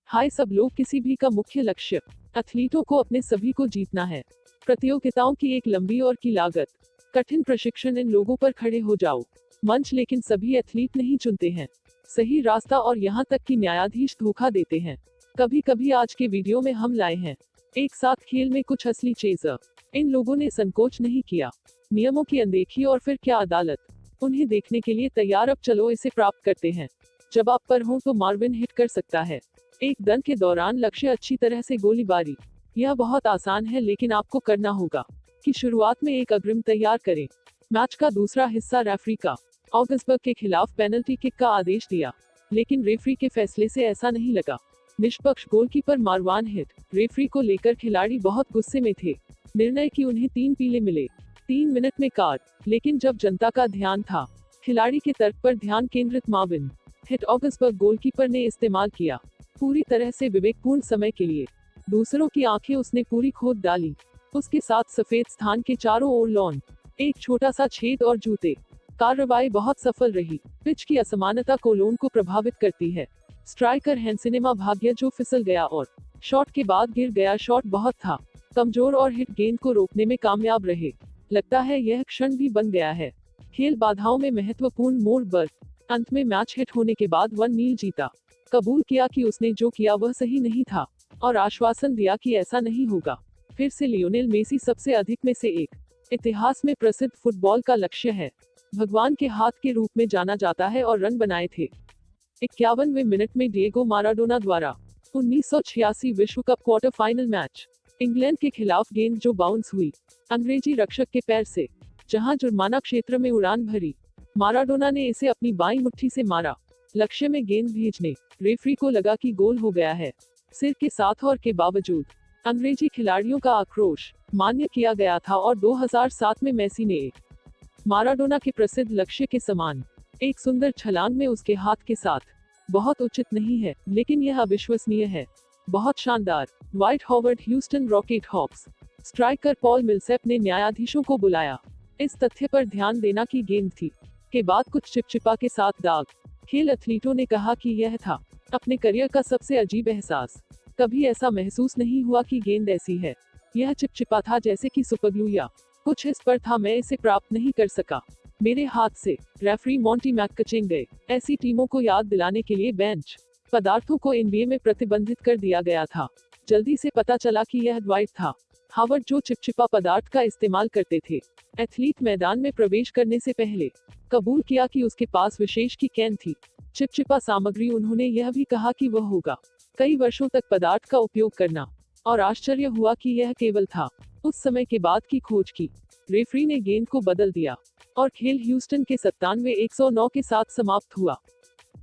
हाय सब लोग, किसी भी का मुख्य लक्ष्य एथलीटों को अपने सभी को जीतना है। प्रतियोगिताओं की एक लंबी और की लागत, कठिन प्रशिक्षण, इन लोगों पर खड़े हो जाओ मंच, लेकिन सभी एथलीट नहीं चुनते हैं सही रास्ता, और यहाँ तक कि न्यायाधीश धोखा देते हैं। कभी कभी आज के वीडियो में हम लाए हैं एक साथ खेल में कुछ असली चेज़र। इन लोगों ने संकोच नहीं किया, नियमों की अनदेखी और फिर क्या अदालत। उन्हें देखने के लिए तैयार? अब चलो इसे प्राप्त करते हैं। जब आप पर हो तो मार्विन हिट कर सकता है। एक दन के दौरान लक्ष्य अच्छी तरह से गोलीबारी। यह बहुत आसान है, लेकिन आपको करना होगा कि शुरुआत में एक अग्रिम तैयार करें। मैच का दूसरा हिस्सा रेफरी का ऑगस्बर्ग के खिलाफ पेनल्टी किक का आदेश दिया, लेकिन रेफरी के फैसले से ऐसा नहीं लगा। निष्पक्ष गोलकीपर मारवान हिट। रेफरी को लेकर खिलाड़ी बहुत गुस्से में थे। निर्णय कि उन्हें 3 पीले मिले, 3 मिनट में कार्ड। लेकिन जब जनता का ध्यान था खिलाड़ी के तर्क पर ध्यान केंद्रित, मार्विन हिट ऑगस्बर्ग गोलकीपर ने इस्तेमाल किया पूरी तरह से विवेकपूर्ण समय के लिए। दूसरों की आंखें उसने पूरी खोद डाली। उसके साथ सफेद स्थान के चारों ओर लॉन, एक छोटा सा छेद और जूते। कार्रवाई बहुत सफल रही। पिच की असमानता को लोन को प्रभावित करती है। स्ट्राइकर हैंसिनेमा भाग्य जो फिसल गया और शॉट के बाद गिर गया। शॉट बहुत था कमजोर और हिट गेंद को रोकने में कामयाब रहे। लगता है यह क्षण भी बन गया है। खेल बाधाओं में महत्वपूर्ण मोड़ बर्थ। अंत में मैच हिट होने के बाद 1-0 जीता। कबूल किया कि उसने जो किया वह सही नहीं था और आश्वासन दिया कि ऐसा नहीं होगा फिर से। लियोनेल मेसी सबसे अधिक में से एक इतिहास में प्रसिद्ध फुटबॉल का लक्ष्य है। भगवान के हाथ के रूप में जाना जाता है और रन बनाए थे 51वें मिनट में डिएगो माराडोना द्वारा। 1986 विश्व cup quarter final match, England के खिलाफ गेंद जो बाउंस हुई अंग्रेजी रक्षक के पैर से, जहां जुर्माना क्षेत्र में उड़ान भरी। माराडोना ने इसे अपनी बाईं मुट्ठी से मारा लक्ष्य में गेंद भेजने। रेफरी को लगा कि गोल हो गया है। सिर के साथ और के बावजूद अंग्रेजी खिलाड़ियों का आक्रोश मान्य किया गया था और 2007 में मेसी ने एक माराडोना के प्रसिद्ध लक्ष्य के समान एक सुंदर छलांग में उसके हाथ के साथ। बहुत उचित नहीं है, लेकिन यह अविश्वसनीय है। बहुत शानदार। Dwight Howard Houston rocket Hawks. Striker Paul Millsap ने न्यायाधीशों को बुलाया इस तथ्य पर ध्यान देना कि गेंद थी के बाद कुछ चिपचिपा के साथ दाग। खेल एथलीटों ने कहा कि यह था अपने करियर का सबसे अजीब एहसास। कभी ऐसा महसूस नहीं हुआ कि गेंद ऐसी है। यह चिपचिपा था जैसे कि सुपरग्लू या कुछ इस पर था। मैं इसे प्राप्त नहीं कर सका मेरे हाथ से। रेफरी मॉन्टी मैककचिंग गए। ऐसी टीमों को याद दिलाने के लिए बेंच पदार्थों को एनबीए में प्रतिबंधित कर दिया गया था। जल्दी से पता चला कि यह द्वाइट था हावर्ड जो चिपचिपा पदार्थ का इस्तेमाल करते थे। एथलीट मैदान में प्रवेश करने से पहले कबूल किया कि उसके पास विशेष की कैन थी चिपचिपा सामग्री। उन्होंने यह भी कहा कि वह होगा कई वर्षों तक पदार्थ का उपयोग करना, और आश्चर्य हुआ कि यह केवल था उस समय के बाद की खोज की। रेफरी ने गेंद को बदल दिया और खेल ह्यूस्टन के 97-109 के साथ समाप्त हुआ।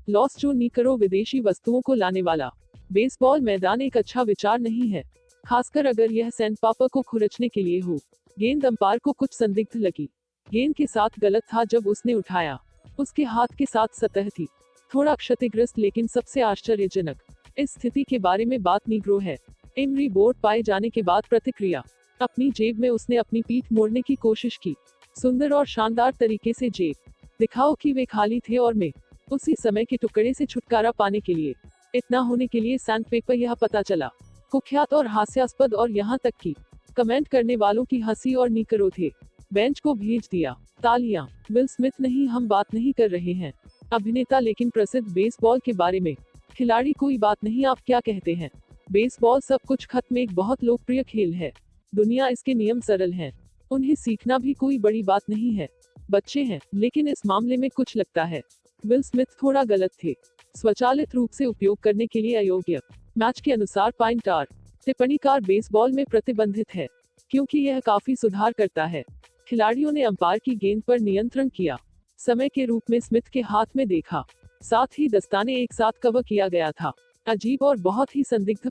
लॉस जो निकरो विदेशी वस्तुओं को लाने वाला। बेसबॉल मैदान एक अच्छा विचार नहीं है, खासकर अगर यह सैंडपेपर को खुरचने के लिए हो। गेंद अंपायर को कुछ संदिग्ध लगी। गेंद के साथ गलत था जब उसने उठाया। उसके हाथ के साथ सतह थी थोड़ा क्षतिग्रस्त, लेकिन सबसे आश्चर्यजनक इस स्थिति के बारे में बात निग्रो है। एमरी बोर्ड पाए जाने के बाद प्रतिक्रिया। अपनी जेब में उसने अपनी पीठ मोड़ने की कोशिश की। सुंदर और शानदार तरीके से जेब दिखाओ कि वे खाली थे, और मैं उसी समय के टुकड़े से छुटकारा पाने के लिए इतना होने के लिए सैंडपेपर। यह पता चला कुख्यात और हास्यास्पद, और यहाँ तक कि कमेंट करने वालों की हंसी और निकरो थे। बेंच को भेज दिया। तालियां। विल स्मिथ नहीं, हम बात नहीं कर रहे हैं अभिनेता, लेकिन प्रसिद्ध बेसबॉल के बारे में। खिलाड़ी कोई बात नहीं, आप क्या कहते हैं? बेसबॉल सब कुछ खत्म एक बहुत लोकप्रिय खेल है। दुनिया इसके नियम सरल हैं, उन्हें सीखना भी कोई बड़ी बात नहीं है। बच्चे हैं, लेकिन इस मामले में कुछ लगता है विल स्मिथ थोड़ा गलत थे। स्वचालित रूप से उपयोग करने के लिए अयोग्य। मैच के अनुसार पाइंटार टिप्पणीकार बेसबॉल में प्रतिबंधित है क्योंकि यह काफी सुधार करता है। खिलाड़ियों ने अंपायर की गेंद पर नियंत्रण किया समय के रूप में स्मिथ के हाथ में देखा। साथ ही दस्ताने एक साथ कवर किया गया था। अजीब और बहुत ही संदिग्ध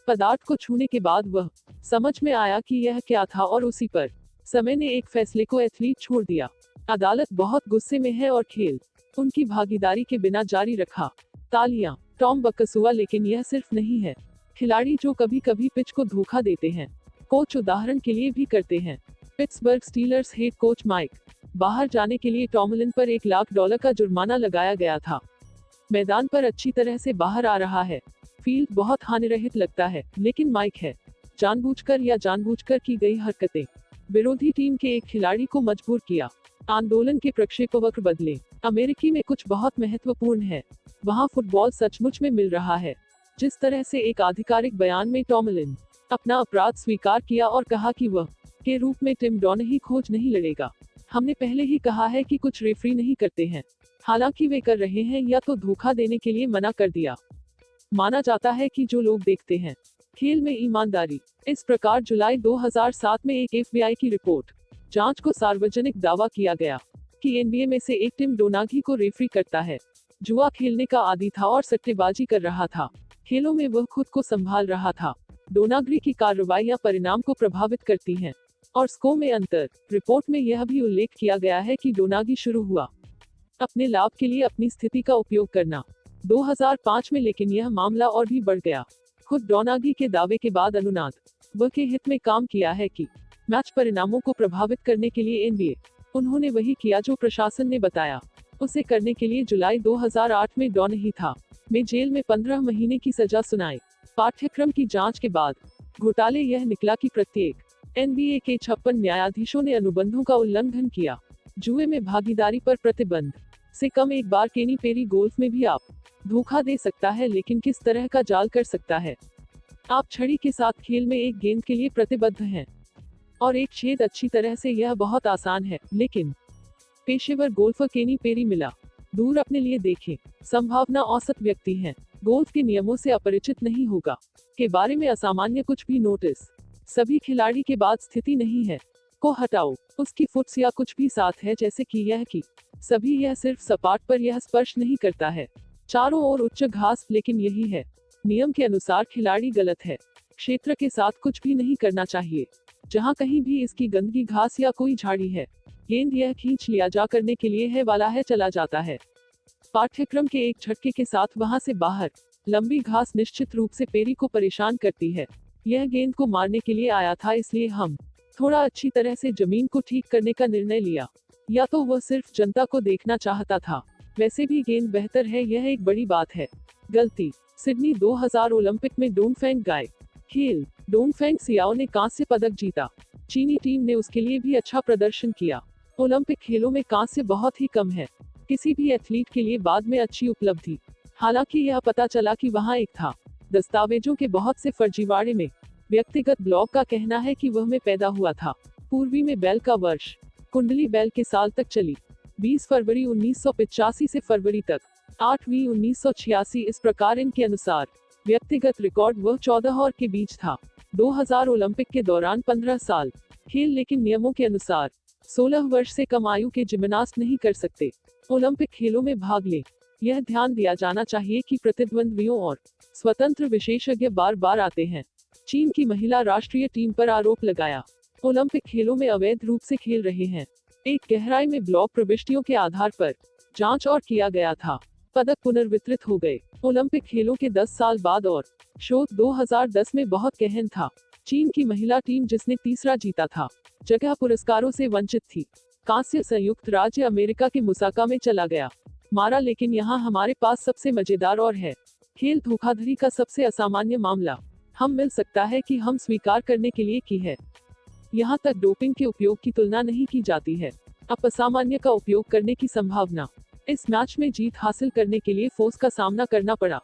पदार्थ को छूने के बाद वह समझ में आया कि यह क्या था, और उसी पर समय ने एक फैसले को एथलीट छोड़ दिया। अदालत बहुत गुस्से में है और खेल उनकी भागीदारी के बिना जारी रखा। तालियां। टॉम बकसुआ। लेकिन यह सिर्फ नहीं है खिलाड़ी जो कभी कभी पिच को धोखा देते हैं, कोच उदाहरण के लिए भी करते हैं। Pittsburgh Steelers head coach Mike बाहर जाने के लिए टॉमलिन पर $1 लाख का जुर्माना लगाया गया था। मैदान पर अच्छी तरह से बाहर आ रहा है। फील्ड बहुत हानिरहित लगता है, लेकिन माइक है जानबूझकर या जानबूझकर की गई हरकतें विरोधी टीम के एक खिलाड़ी को मजबूर किया। आंदोलन के प्रक्षेपवक्र बदले। अमेरिकी में कुछ बहुत महत्वपूर्ण है। वहाँ फुटबॉल सचमुच में मिल रहा है। जिस तरह से एक आधिकारिक बयान में टॉमलिन अपना अपराध स्वीकार किया और कहा कि वह के रूप में टिम डोनाही खोज नहीं लड़ेगा। हमने पहले ही कहा है कि कुछ रेफरी नहीं करते हैं, हालांकि वे कर रहे हैं, या तो धोखा देने के लिए मना कर दिया। माना जाता है कि जो लोग देखते हैं खेल में ईमानदारी। इस प्रकार जुलाई 2007 में एक FBI की रिपोर्ट जांच को सार्वजनिक दावा किया गया कि NBA में से एक टिम डोनाही को रेफरी करता है, जुआ खेलने का आदी था और सट्टेबाजी कर रहा था। खेलों में वह खुद को संभाल रहा था। डोनाही की कार्रवाइयां परिणाम को प्रभावित करती हैं और स्कोर में अंतर। रिपोर्ट में यह भी उल्लेख किया गया है कि डोनाही शुरू हुआ अपने लाभ के लिए अपनी स्थिति का उपयोग करना 2005 में, लेकिन यह मामला और भी बढ़ गया। खुद डोनाही के दावे के बाद अनुनाद व के हित में काम किया है कि मैच परिणामों को प्रभावित करने के लिए NBA उन्होंने वही किया जो प्रशासन ने बताया उसे करने के लिए। जुलाई 2008 में डोनाही था में जेल में 15 महीने की सजा सुनाई। पाठ्यक्रम की जांच के बाद घोटाले यह निकला कि प्रत्येक NBA के 56 न्यायाधीशों ने अनुबंधों का उल्लंघन किया। जुए में भागीदारी पर प्रतिबंध से कम। एक बार केनी पेरी गोल्फ में भी आप धोखा दे सकता है, लेकिन किस तरह का जाल कर सकता है। आप छड़ी के साथ खेल में एक गेंद के लिए प्रतिबद्ध हैं और एक छेद अच्छी तरह से, यह बहुत आसान है, लेकिन पेशेवर गोल्फर केनी पेरी मिला दूर अपने लिए देखें। संभावना औसत व्यक्ति है, गोल्फ के नियमों से अपरिचित नहीं होगा, के बारे में असामान्य कुछ भी नोटिस। सभी खिलाड़ी के बाद स्थिति नहीं है को हटाओ, उसकी फुट्स या कुछ भी साथ है, जैसे कि यह कि सभी, यह सिर्फ सपाट पर यह स्पर्श नहीं करता है। चारों ओर उच्च घास, लेकिन यही है नियम के अनुसार खिलाड़ी गलत है। क्षेत्र के साथ कुछ भी नहीं करना चाहिए जहां कहीं भी इसकी गंदगी घास या कोई झाड़ी है। गेंद यह खींच लिया जा करने के लिए है वाला है, चला जाता है। पाठ्यक्रम के एक झटके के साथ वहां से बाहर लंबी घास निश्चित रूप से पेरी को परेशान करती है। यह गेंद को मारने के लिए आया था, इसलिए हम थोड़ा अच्छी तरह से जमीन को ठीक करने का निर्णय लिया, या तो वह सिर्फ जनता को देखना चाहता था। वैसे भी गेंद बेहतर है, यह एक बड़ी बात है। गलती। सिडनी 2000 ओलंपिक में डोंगफेंग गाय खेल। डोंगफेंग सियाओ ने कांस्य पदक जीता। चीनी टीम ने उसके लिए भी अच्छा प्रदर्शन किया। ओलंपिक खेलों में कांस्य बहुत ही कम है किसी भी एथलीट के लिए बाद में अच्छी उपलब्धि। हालांकि यह पता चला कि वहां एक था। दस्तावेजों के बहुत से फर्जीवाड़े में व्यक्तिगत ब्लॉग का कहना है कि वह में पैदा हुआ था। पूर्वी में बैल का वर्ष। कुंडली बैल के साल तक चली 20 फरवरी 1985 से फरवरी तक 8वीं 1986। इस प्रकार इनके अनुसार व्यक्तिगत रिकॉर्ड वह 14 और के बीच था। 2000 ओलंपिक के दौरान 15 साल खेल, लेकिन नियमों के अनुसार 16 वर्ष से कम आयु के जिम्नास्ट नहीं कर सकते ओलंपिक खेलों में भाग ले। यह ध्यान दिया जाना चाहिए कि प्रतिद्वंद्वियों और स्वतंत्र विशेषज्ञ बार बार आते हैं। चीन की महिला राष्ट्रीय टीम पर आरोप लगाया ओलंपिक खेलों में अवैध रूप से खेल रहे हैं। एक गहराई में ब्लॉग प्रविष्टियों के आधार पर जांच और किया गया था। पदक पुनर्वितरित हो गए ओलंपिक खेलों के 10 साल बाद, और शोध 2010 में बहुत गहन था। चीन की महिला टीम, जिसने तीसरा जीता था, जगह पुरस्कारों से वंचित थी। कांस्य संयुक्त राज्य अमेरिका के मुसाका में चला गया मारा। लेकिन यहाँ हमारे पास सबसे मजेदार और है खेल धोखाधड़ी का सबसे असामान्य मामला। हम मिल सकता है कि हम स्वीकार करने के लिए की है। यहाँ तक डोपिंग के उपयोग की तुलना नहीं की जाती है। अब असामान्य का उपयोग करने की संभावना। इस मैच में जीत हासिल करने के लिए फोर्स का सामना करना पड़ा।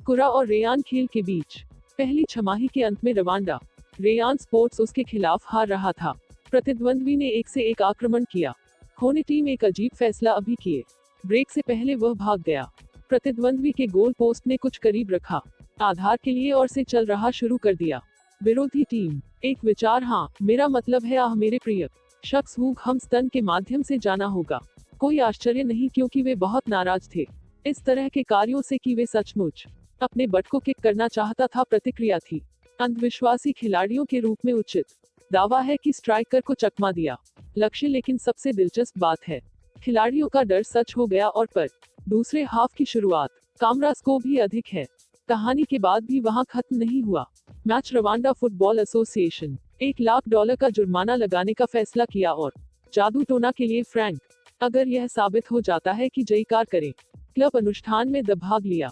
कुरा और रेयान खेल के बीच पहली छमाही के अंत में रवांडा रेयान स्पोर्ट्स उसके खिलाफ हार रहा था। प्रतिद्वंद्वी ने एक से एक आक्रमण किया। खोने टीम एक अजीब फैसला अभी किए। ब्रेक से पहले वह भाग गया। प्रतिद्वंद्वी के गोल पोस्ट ने कुछ करीब रखा आधार के लिए और से चल रहा शुरू कर दिया। विरोधी टीम एक विचार, हाँ मेरा मतलब है, आह मेरे प्रिय शख्स वूग हम स्तन के माध्यम से जाना होगा। कोई आश्चर्य नहीं, क्योंकि वे बहुत नाराज थे इस तरह के कार्यों से कि वे सचमुच अपने बट को किक करना चाहता था। प्रतिक्रिया थी अंधविश्वासी खिलाड़ियों के रूप में उचित दावा है कि स्ट्राइकर को चकमा दिया लक्ष्य। लेकिन सबसे दिलचस्प बात है, खिलाड़ियों का डर सच हो गया। और पर दूसरे हाफ की शुरुआत कामरा स्कोर भी अधिक है। कहानी के बाद भी वहां खत्म नहीं हुआ। Match Rwanda football association $1 lakh का जुर्माना लगाने का फैसला किया और जादू टोना के लिए फ्रैंक, अगर यह साबित हो जाता है कि जयकार करें। क्लब अनुष्ठान में भाग लिया।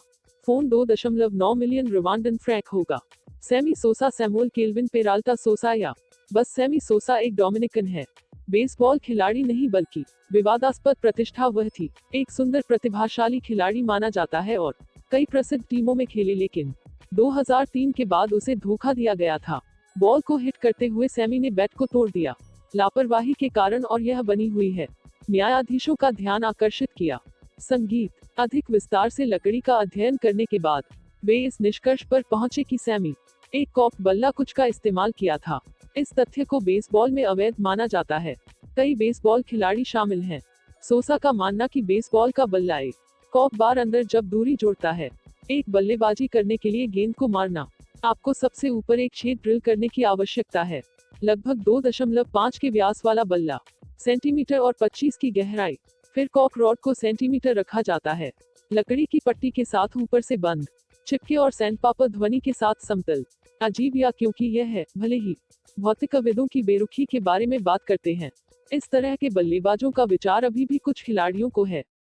फोन 2.9 मिलियन रवांडन फ्रैंक होगा। सैमी सोसा सैमुअल केल्विन पेराल्टा सोसा या बस सैमी सोसा एक डोमिनिकन है। बेसबॉल खिलाड़ी नहीं बल्कि विवादास्पद प्रतिष्ठा वह थी। एक सुंदर प्रतिभाशाली खिलाड़ी माना जाता है और कई प्रसिद्ध टीमों में खेले, लेकिन 2003 के बाद उसे धोखा दिया गया था। बॉल को हिट करते हुए सैमी ने बैट को तोड़ दिया लापरवाही के कारण, और यह बनी हुई है न्यायाधीशों का ध्यान आकर्षित किया। संगीत। अधिक विस्तार से लकड़ी का अध्ययन करने के बाद वे इस निष्कर्ष पर पहुंचे कि सैमी एक कॉर्क बल्ला कुछ का इस्तेमाल किया था। इस तथ्य को बेसबॉल में अवैध माना जाता है। कई बेसबॉल खिलाड़ी शामिल हैं। सोसा का मानना कि बेसबॉल का बल्ला एक कॉर्क बार अंदर जब दूरी जोड़ता है। एक बल्लेबाजी करने के लिए गेंद को मारना, आपको सबसे ऊपर एक छेद ड्रिल करने की आवश्यकता है। लगभग 2.5 के व्यास वाला बल्ला, सेंटीमीटर और 25 की गहराई। फिर कॉर्क रॉड को सेंटीमीटर रखा जाता है, लकड़ी की पट्टी के साथ ऊपर से बंद, चिपके और सैंडपेपर ध्वनि के साथ समतल। अजीब या क्योंकि यह है, भले ही भौतिकविदों की बेरुखी के बारे में बात करते हैं, इस तरह के बल्लेबाजों का विचार अभी भी कुछ खिलाड़ियों को है।